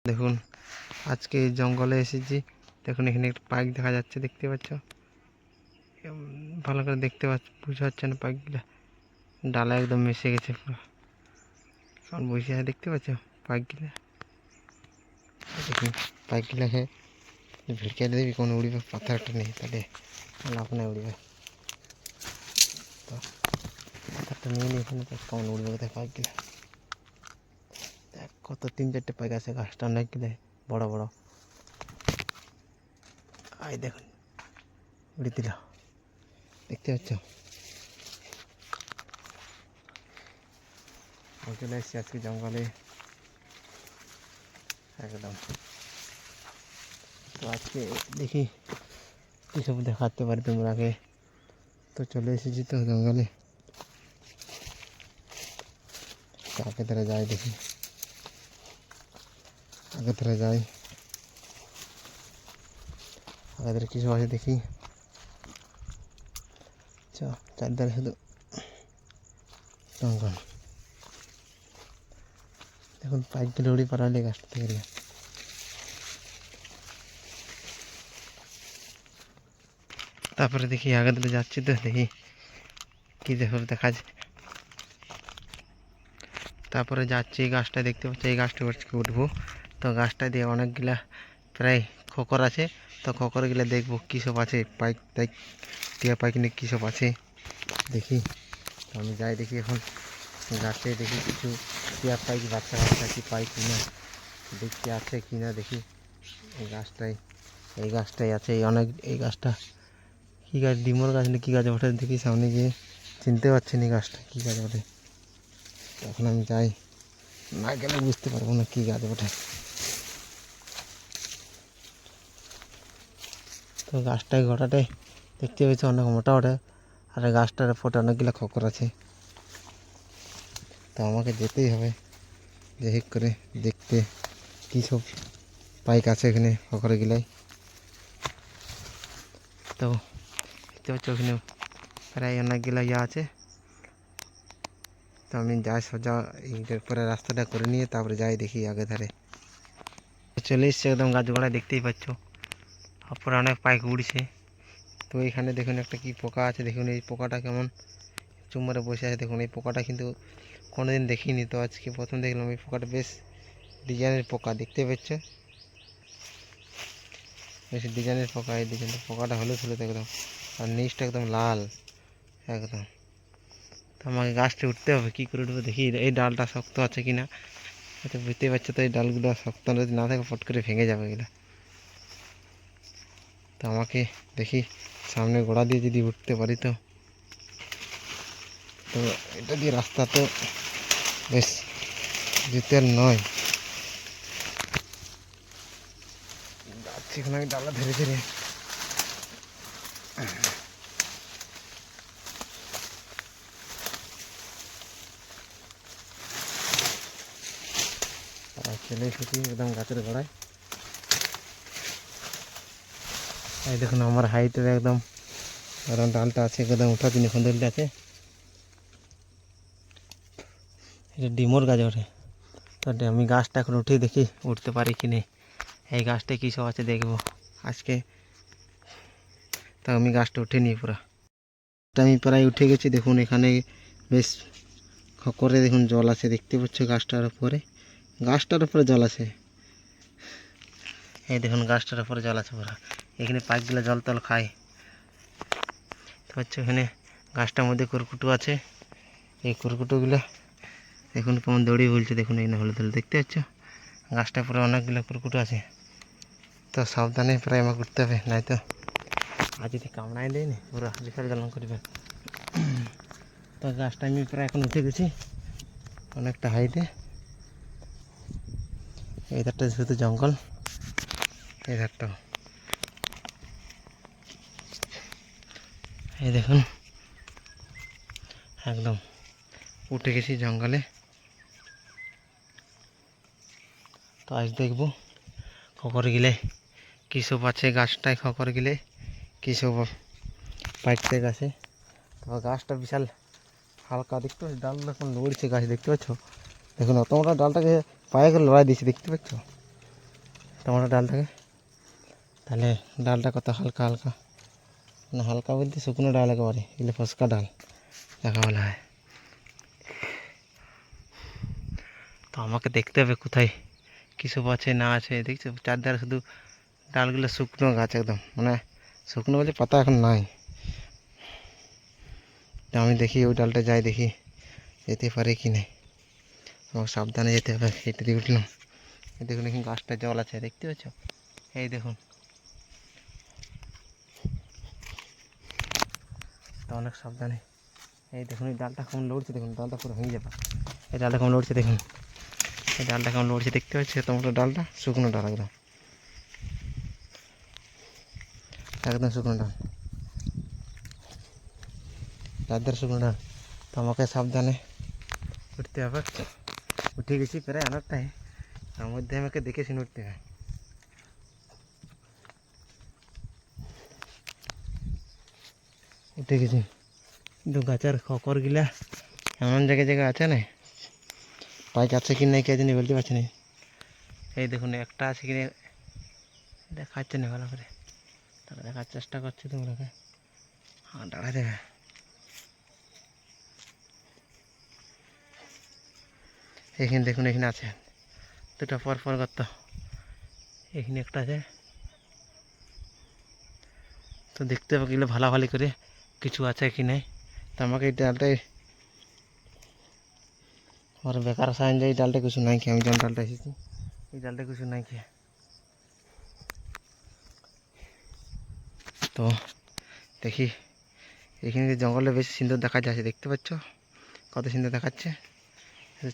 দেখুন আজকে এই জঙ্গলে এসেছি। দেখুন এখানে একটা পাইক দেখা যাচ্ছে, দেখতে পাচ্ছ? ভালো করে দেখতে বুঝতে পারছে না, পাইকগুলা ডালা একদম মিশে গেছে পুরো। কারণ বসে আছে, দেখতে পাচ্ছ পাইকগুলা? দেখুন পাইকগুলাকে ভিড়কে দেবি কোনো উড়িবে, পাথরটা নেই তাহলে আপনার উড়িবে। তো পাথরটা নিয়ে নিয়ে এখানে তো কেমন উড়বে কোথায় পাইকগুলা। দেখ কত 3-4টে পাইক আছে, গাছটা অনেকগুলো বড় বড়। আই দেখুন উড়ে দিল, দেখতে পাচ্ছ? চলে এসেছি আজকে জঙ্গলে একদম। তো আজকে দেখি কী সব দেখাতে পারি তোমরা আগে। তো চলে এসেছি তো জঙ্গলে, তো আগে ধরে যাই, দেখি আগে ধরে যাই, আগে ধরে কী সব আছে দেখি। চারধারে শুধু জঙ্গল। দেখুন পাইকগুলো উড়ি পাড়ালে গাছটা থেকে গেলে। তারপরে দেখি আগে ধরে যাচ্ছি তো দেখি কী সব দেখা যায়। তারপরে যাচ্ছি, এই গাছটা দেখতে পাচ্ছি, এই গাছটা উঠবো। তো গাছটা দিয়ে অনেকগুলা প্রায় খোকর আছে, তো খোকরগুলো দেখবো কী সব আছে, পাইক টাইক টিয়া পাইক নিয়ে কী সব আছে দেখি। তো আমি যাই দেখি এখন গাছে, দেখি কিছু টিয়া পাইক বাচ্চা বাচ্চা কি পাই কিনা, দেখতে আছে কিনা দেখি। এই গাছটাই আছে, এই গাছটা কী গাছ, ডিমর গাছ না কী গাছ ওঠে দেখি, সামনে গিয়ে চিনতে পারছি না গাছটা কী গাছ ওঠে। এখন আমি যাই, না গেলে বুঝতে পারবো না কী গাছ ওঠে। তো গাছটায় গোটাটাই দেখতে পেয়েছি অনেক মোটা ওঠে, আর গাছটার ফোটে অনেকগুলো খকর আছে। তো আমাকে যেতেই হবে যে হিক করে দেখতে কী সব পাইক আছে এখানে খকরে গিলাই। তো দেখতে পাচ্ছি ওখানে প্রায় অনেকগুলো আছে। তো আমি যাই সোজা এইটার পরে রাস্তাটা করে নিয়ে তারপরে যাই দেখি আগে ধারে। চলে এসছে একদম গাছ গোড়ায়, দেখতেই পাচ্ছ তারপরে অনেক পাইক উড়ছে। তো এইখানে দেখুন একটা কি পোকা আছে, দেখুন এই পোকাটা কেমন চুম্বরে বসে আছে। দেখুন এই পোকাটা কিন্তু কোনোদিন দেখিনি, তো আজকে প্রথম দেখলাম। এই পোকাটা বেশ ডিজাইনের পোকা, দেখতে পাচ্ছ? বেশ ডিজাইনের পোকা। এই ডিজাইনের পোকাটা হলুদ হলুদ একদম, আর নিচটা একদম লাল একদম। তো আমাকে গাছটা উঠতে হবে, কী করে উঠবো দেখি। এই ডালটা শক্ত আছে কিনা, হয়তো বুঝতে পারছো তো এই ডালগুলো শক্ত যদি না থাকে ফট করে ভেঙে যাবে এগুলো। তো আমাকে দেখি সামনে গোড়া দিয়ে যদি উঠতে পারি। তো তো এটা দিয়ে রাস্তা তো বেশ জুতের নয়, যাচ্ছি এখন আমি ডালা ধীরে ধীরে। চলে এসেছি একদম গাছের গোড়ায়। এই দেখুন আমার হাইটের একদম ডালটা আছে, একদম উঠা দিন খন্দলটা আছে। এটা ডিমোর গাছ ওঠে। তো আমি গাছটা এখন উঠে দেখি উঠতে পারি কি নেই। এই গাছটায় কী সব আছে দেখবো আজকে। তো আমি গাছটা উঠে নিই পুরা, আমি প্রায় উঠে গেছি। দেখুন এখানে বেশ খকরে দেখুন জল আছে, দেখতে পাচ্ছ? গাছটার উপরে জল আছে। এই দেখুন গাছটার উপরে জল আছে পুরা। এখানে পাইকগুলো জল টল খায়। তো হচ্ছে এখানে গাছটার মধ্যে কুরকুটু আছে। এই কুরকুটুগুলো দেখুন কেমন দড়িয়ে বলছে, দেখুন এই না হলুদ হলুদ, দেখতে পাচ্ছ? গাছটা পুরো অনেকগুলো কুরকুটু আছে। তো সাবধানে প্রায় আমাকে উঠতে হবে, নাই তো আজ যদি কামড়াই দেয়নি পুরো বিশাল জ্বালান করবে। তো গাছটা আমি প্রায় এখন উঠে গেছি অনেকটা হাইটে। এই ধারটা শুধু জঙ্গল, এই ধারটা এই দেখুন একদম উঠে গেছি জঙ্গলে। তো আজ দেখবো খকর গিলে কী সব আছে গাছটায়, খকর গিলে কী সব পাইকতে গাছে। তো গাছটা বিশাল হালকা, দেখতে পাচ্ছ? ডাল এখন লড়ছে গাছ, দেখতে পাচ্ছ? দেখুন অত মোটা ডালটাকে পায়ে করে লড়াই দিয়েছে, দেখতে পাচ্ছ? টমেটো ডালটাকে, তাহলে ডালটা কত হালকা হালকা, না হালকা বলতে শুকনো ডাল একেবারে, এগুলো ফসকা ডাল দেখা বলা হয়। তো আমাকে দেখতে হবে কোথায় কীসব আছে না আছে। দেখছো চারধারে শুধু ডালগুলো শুকনো গাছ, একদম মানে শুকনো বলতে পাতা এখন নাই। তো আমি দেখি ওই ডালটা যাই, দেখি যেতে পারে কি নেই। আমাকে সাবধানে যেতে হবে। হেঁটে দিয়ে উঠলাম, এই দেখুন এখানে গাছটা জল আছে, দেখতে পাচ্ছ? এই দেখুন, তো অনেক সাবধানে। এই দেখুন এই ডালটা কেমন লড়ছে, দেখুন ডালটা পুরো ভেঙে যাবে। এই ডালটা কেমন লড়ছে দেখুন, এই ডালটা কেমন লড়ছে দেখতে পাচ্ছি। টমেটো ডালটা শুকনো ডাল, একদম একদম শুকনো ডাল, চারধারে শুকনো ডাল। তো আমাকে সাবধানে উঠতে হবে। উঠে গেছি প্রায় অনেকটাই, তার মধ্যে আমাকে দেখে শুনে উঠতে হবে। উঠে গেছি, কিন্তু গাছের খকরগুলা এমন জায়গায় জায়গায় আছে না, পাইক আছে কি নাই কে জানি বলতে পারছি না। এই দেখুন একটা আছে কি দেখাচ্ছে না ভালো করে, তারা দেখার চেষ্টা করছে তোমরাকে। হ্যাঁ দাঁড়া দেবে। এখানে দেখুন, এখানে আছে দুটো পর পর গর্ত, এখানে একটা আছে। তো দেখতে হবে গেলে ভালো করে কিছু আছে কি নাই। তো আমাকে এই ডালটাই আমার বেকার সাইন যে এই ডালটা কিছু নাই খেয়ে, আমি যেমন ডালটা এসেছি এই ডালটা কিছু নাই খেয়ে। তো দেখি এখানে জঙ্গলে বেশি সুন্দর দেখা যাচ্ছে, দেখতে পাচ্ছ কত সুন্দর দেখাচ্ছে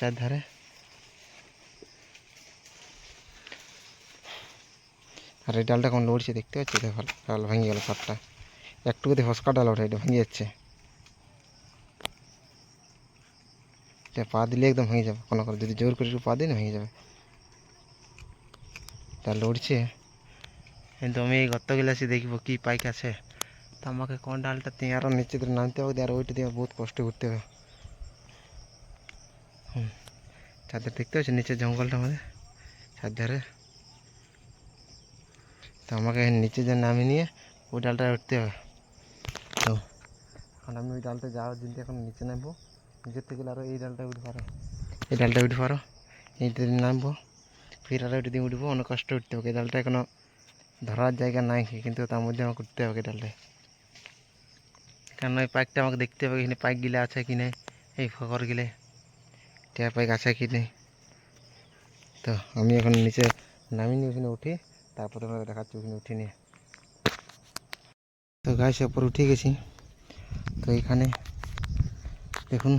চারধারে। আর এই ডালটা কেমন লড়ছে দেখতে পাচ্ছি, দেখো ডাল ভেঙে গেল সারটা, একটুকুতে ফসকা ডাল ওঠে, এটা ভেঙে যাচ্ছে। এটা পা দিলে একদম ভেঙে যাবে, কোনো করে যদি জোর করে একটু পা দিই না ভেঙে যাবে। তা লড়ছে, কিন্তু আমি এই গর্তগুলো আছি দেখবো কী পাইক আছে। তো আমাকে কোন ডালটা দিয়ে আরও নিচে দিয়ে নামতে হবে, আর ওইটা দিয়ে বহুত কষ্ট করতে হবে। চারধারে দেখতে পাচ্ছি নিচের জঙ্গলটা আমাদের চারধারে। তো আমাকে নিচে যে নামিয়ে নিয়ে ওই ডালটা উঠতে হবে। তো এখন আমি ওই ডালটা যাওয়ার দিন এখন নিচে নামবো, নিচের থেকে আরও এই ডালটা উঠে পারো, এই ডালটা উঠে পারো, এইটা দিয়ে নামবো, ফির আরও ওইটা দিয়ে উঠবো। অনেক কষ্ট উঠতে হবে, এই ডালটা এখনও ধরার জায়গা নাই, কিন্তু তার মধ্যে আমাকে উঠতে হবে ডালটায়। কারণ ওই পাইকটা আমাকে দেখতে হবে, এখানে পাইক গিলে আছে কি নেই, এই ফকর গিলে টিয়া পাইক আছে কি নেই। তো আমি এখন নিচে নামিনি, ওখানে উঠি, তারপর তোমাকে দেখাচ্ছি ওখানে উঠে নিয়ে। তো গাছ ওপর উঠে গেছি। তো এখানে দেখুন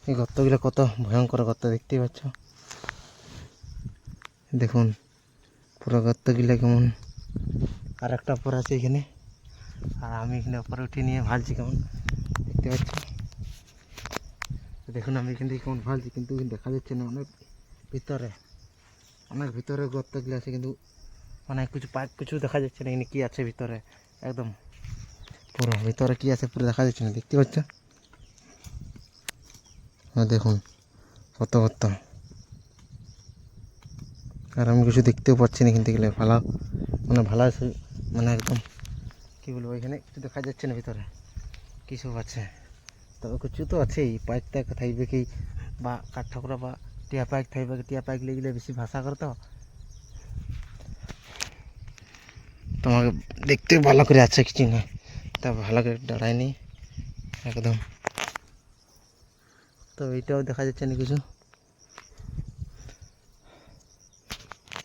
এই গর্তগুলো কত ভয়ঙ্কর গর্ত, দেখতেই পাচ্ছ। দেখুন পুরো গর্তগুলো কেমন, আর একটা উপর আছে এখানে, আর আমি এখানে উপরে উঠে নিয়ে ভালছি কেমন, দেখতে পাচ্ছি। দেখুন আমি এখান থেকে কেমন ভালছি, কিন্তু দেখা যাচ্ছে না, অনেক ভিতরে, অনেক ভিতরে গর্তগুলো আছে, কিন্তু মানে কিছু পাইপ কিছু দেখা যাচ্ছে না এখানে কী আছে ভিতরে, একদম পুরো ভিতরে কী আছে পুরো দেখা যাচ্ছে না, দেখতে পাচ্ছ। দেখুন কত গর্ত, আর আমি কিছু দেখতেও পাচ্ছি না এখান থেকে ভালো, মানে ভালো আছে, মানে একদম কী বলবো, এখানে কিছু দেখা যাচ্ছে না ভিতরে কী সব আছে। তবে কিছু তো আছেই, পাইকটা থাকবে কি, বা কাঠ ঠাকুরা বা টিয়া পাইক থাকবে, টিয়া পাইক লেগেলে বেশি ভাষা করতো, তোমাকে দেখতে ভালো করে আছে কিছু না, তা ভালো করে দাঁড়ায়নি একদম। তো এইটাও দেখা যাচ্ছে না কিছু।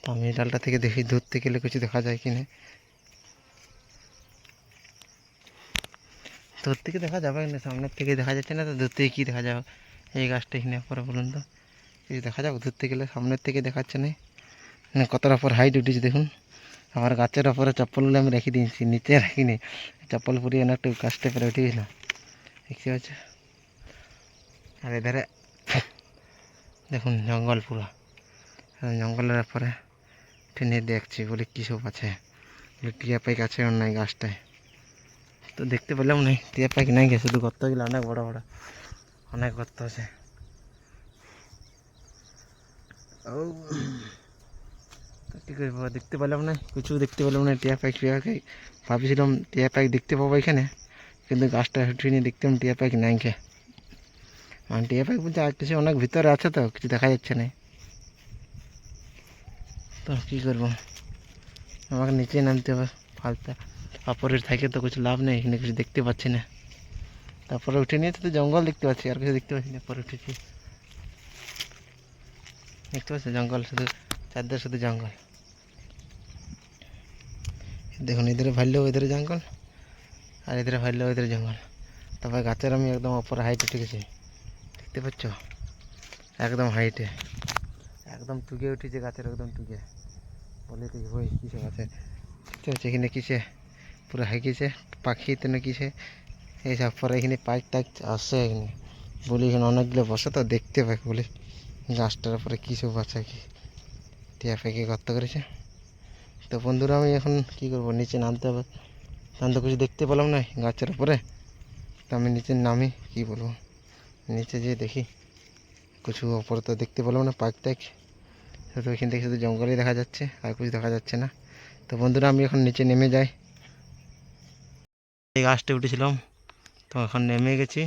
তো আমি ডালটা থেকে দেখি দূর থেকে গেলে কিছু দেখা যায় কি না, দূর থেকে দেখা যাবে না, সামনের থেকে দেখা যাচ্ছে না, তো দূর থেকে কী দেখা যাবে। এই গাছটা এখানে পরে বলুন তো কিছু দেখা যাবে দূর থেকে গেলে, সামনের থেকে দেখাচ্ছে না। কতটা পর হাইট উঠেছে দেখুন। আমার গাছের ওপরে চপ্পলগুলো আমি রেখে দিয়েছি, নিচে রাখিনি, চপ্পল পুরিয়ে না একটু গাছটা পরে উঠে গেলাম, দেখতে পাচ্ছ। আর এধারে দেখুন জঙ্গল পুরো, জঙ্গলের পরে টেনে দেখছি বলে কী সব আছে, টিয়া পাইক আছে আর নাই গাছটায়। তো দেখতে পেলাম না টিয়া পাইক নাই গেছে, শুধু গর্তগুলো অনেক বড় বড়, অনেক গর্ত আছে। ও কী করবো, দেখতে পেলাম না কিছু, দেখতে পেলাম না টিয়া পাখি ফিয়া পাখি। ভাবছিলাম টিয়া পাখি দেখতে পাবো এখানে, কিন্তু গাছটা উঠিয়ে নিয়ে দেখতাম টিয়া পাখি নাই কে। আর টিয়া পাখি বলতে আর কিছু অনেক ভিতরে আছে, তো কিছু দেখা যাচ্ছে না। তো কী করবো, আমাকে নিচে নামতে হবে। ফালতা কাপড়ের থাকে তো কিছু লাভ নেই, এখানে কিছু দেখতে পাচ্ছি না। তারপরে উঠে নিয়ে তো জঙ্গল দেখতে পাচ্ছি, আর কিছু দেখতে পাচ্ছি না। পরে উঠেছি, দেখতে পাচ্ছি জঙ্গল, শুধু চারদিকে শুধু জঙ্গল। দেখুন এদের ভাল্য ওদের জঙ্গল, আর এদের ভাল্য ওদের জঙ্গল। তারপরে গাছের আমি একদম ওপর হাইটে উঠে গেছি, দেখতে পাচ্ছ, একদম হাইটে, একদম টুকে উঠেছে গাছের, একদম টুকে। বলে দেখি ওই কিসে গাছে, দেখতে পাচ্ছি এখানে কিসে পুরো হাইকেছে পাখি তো না কিসে এইসব। পরে এখানে পাইক টাইক আসছে এখানে, বলি এখানে অনেকগুলো বসে তো দেখতে পাই বলি গাছটার পরে কী সব আছে, কি টিয়া পাখি গর্ত করেছে। তো বন্ধুরা আমি এখন কী করবো, নিচে নামতে হবে, আমি তো কিছু দেখতে পেলাম না গাছের উপরে। তো আমি নিচে নামি, কী বলবো, নিচে যেয়ে দেখি কিছু ওপরে তো দেখতে পেলাম না পাইক টাইক, শুধু এখান থেকে শুধু জঙ্গলই দেখা যাচ্ছে, আর কিছু দেখা যাচ্ছে না। তো বন্ধুরা আমি এখন নিচে নেমে যাই। এই গাছটা উঠেছিলাম, তো এখন নেমে গেছি।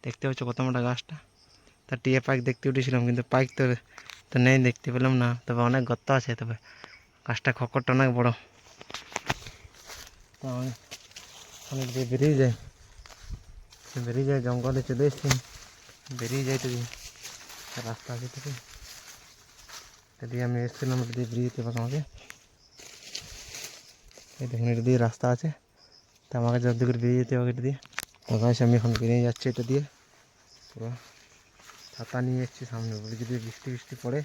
দেখতে পাচ্ছ কত মোটা গাছটা। তা টিয়া পাইক দেখতে উঠেছিলাম, কিন্তু পাইক তো তো নেই, দেখতে পেলাম না। তবে অনেক গর্ত আছে, তবে গাছটা খকরটা অনেক বড়। তো আমি অনেক দিয়ে বেরিয়ে যাই জঙ্গলে চলে এসেছি, বেরিয়ে যাই। তো রাস্তা আছে থেকে দিয়ে আমি এসেছিলাম, ওটা দিয়ে বেরিয়ে যেতে পারবো আমাকে। এই দেখুন এটা দিয়ে রাস্তা আছে, তো আমাকে যত করে বেরিয়ে যেতে হবে এটা দিয়ে। তো গাছ আমি এখন বেরিয়ে যাচ্ছি এটা দিয়ে। পুরো ছাতা নিয়ে এসেছি সামনে, বলে যদি বৃষ্টি বৃষ্টি পড়ে,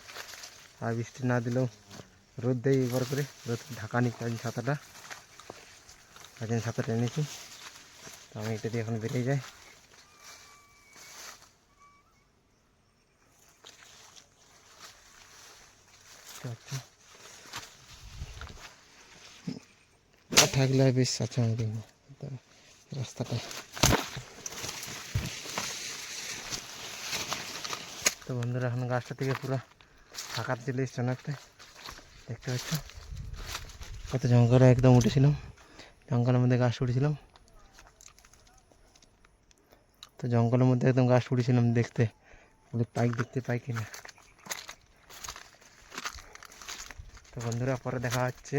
আর বৃষ্টি না দিলেও রোদ দেয় একবার করে, রোদ ঢাকা নিচ্ছে আজ ছাতাটা, আজ আমি ছাতাটা এনেছি। তো আমি এটা দিয়ে এখন বেরিয়ে যাই। থাকলে বেশ আছে আমাদের রাস্তাটা। তো বন্ধুরা এখন গাছটা থেকে পুরো ফাঁকা চলে এসছে অনেকটা, দেখতে পাচ্ছ কত জঙ্গলে একদম উঠেছিলাম, জঙ্গলের মধ্যে গাছ উঠেছিলাম। তো জঙ্গলের মধ্যে একদম গাছ উঠেছিলাম দেখতে, বলে পাইক দেখতে পাই কিনা। তো বন্ধুরা পরে দেখা হচ্ছে।